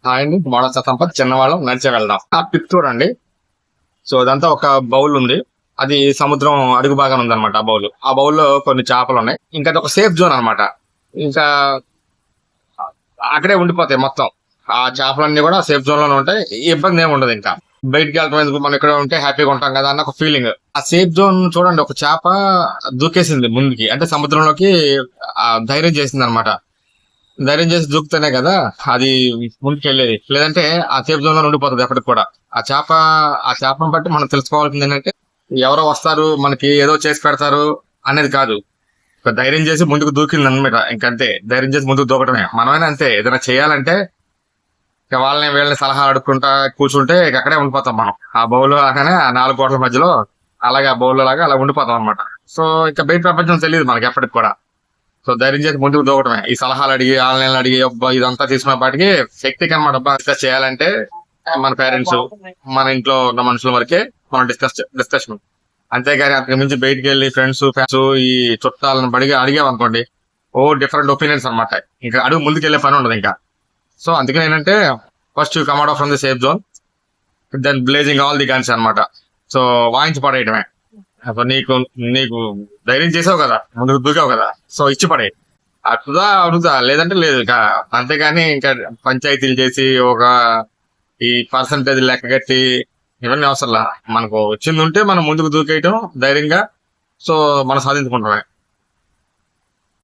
అండి మోడల్ సంపత్ చిన్నవాళ్ళం నడిచే వెళ్దాం. ఆ పిక్ చూడండి. సో అదంతా ఒక బౌల్ ఉంది. అది సముద్రం అడుగు భాగాన ఉందన్నమాట. ఆ బౌల్లో కొన్ని చేపలు ఉన్నాయి. ఇంకా అది ఒక సేఫ్ జోన్ అన్నమాట. ఇంకా అక్కడే ఉండిపోతాయి మొత్తం. ఆ చేపలన్నీ కూడా సేఫ్ జోన్ లోనే ఉంటాయి. ఇబ్బంది ఏమి ఉండదు. ఇంకా బయటికి వెళ్ళటం ఎందుకు, మనం ఇక్కడ ఉంటే హ్యాపీగా ఉంటాం కదా అన్న ఒక ఫీలింగ్. ఆ సేఫ్ జోన్ చూడండి, ఒక చేప దూకేసింది ముందుకి, అంటే సముద్రంలోకి ధైర్యం చేసింది అనమాట. ధైర్యం చేసి దూకుతేనే కదా అది ముందుకు వెళ్ళేది. లేదంటే ఆ సేఫ్ జోన్ లో ఉండిపోతుంది ఎప్పటికి కూడా. ఆ చేప ఆ చేపను బట్టి మనం తెలుసుకోవాల్సింది ఏంటంటే, ఎవరో వస్తారు మనకి ఏదో చేసి పెడతారు అనేది కాదు. ఒక ధైర్యం చేసి ముందుకు దూకింది అనమాట. ఇంకంతే, ధైర్యం చేసి ముందుకు దూకటమే. మనమైనా అంతే, ఏదైనా చేయాలంటే ఇక వాళ్ళని వీళ్ళని సలహాలు అడుక్కుంటా కూర్చుంటే ఇక అక్కడే ఉండిపోతాం మనం. ఆ బౌల్ లాగానే ఆ నాలుగు కోట్ల మధ్యలో, అలాగే ఆ బౌల్ లాగా అలా ఉండిపోతాం అనమాట. సో ఇంకా బయట ప్రపంచం తెలియదు మనకి ఎప్పటికి కూడా. సో ధైర్యం చేసి ముందుకు దూకటమే. ఈ సలహాలు అడిగి ఆన్లైన్ అడిగి అబ్బా ఇదంతా తీసుకున్న పాటికి శక్తికి అనమాట. అబ్బా డిస్కస్ చేయాలంటే మన పేరెంట్స్, మన ఇంట్లో ఉన్న మనుషుల వరకే మనం డిస్కషన్. అంతేగాని అంతకు మించి బయటికి వెళ్ళి ఫ్రెండ్స్ ఈ చుట్టాలను అడిగామనుకోండి, ఓ డిఫరెంట్ ఒపీనియన్స్ అనమాట. ఇంకా అడుగు ముందుకు వెళ్ళే పని ఉండదు ఇంకా. సో అందుకని ఏంటంటే, first you come out from the safe zone, then blazing all the guns అనమాట. సో వాయించి పడేయటమే. అసలు నీకు నీకు ధైర్యం చేసావు కదా, ముందుకు దూకావు కదా, సో ఇచ్చి పడే. అటుదా అడుగుతా, లేదంటే లేదు ఇక. అంతేగాని ఇంకా పంచాయతీలు చేసి ఒక ఈ పర్సంటేజ్ లెక్క కట్టి ఇవన్నీ అవసరంలా. మనకు వచ్చింది ఉంటే మనం ముందుకు దూకేయటం ధైర్యంగా. సో మనం సాధించుకుంటామే.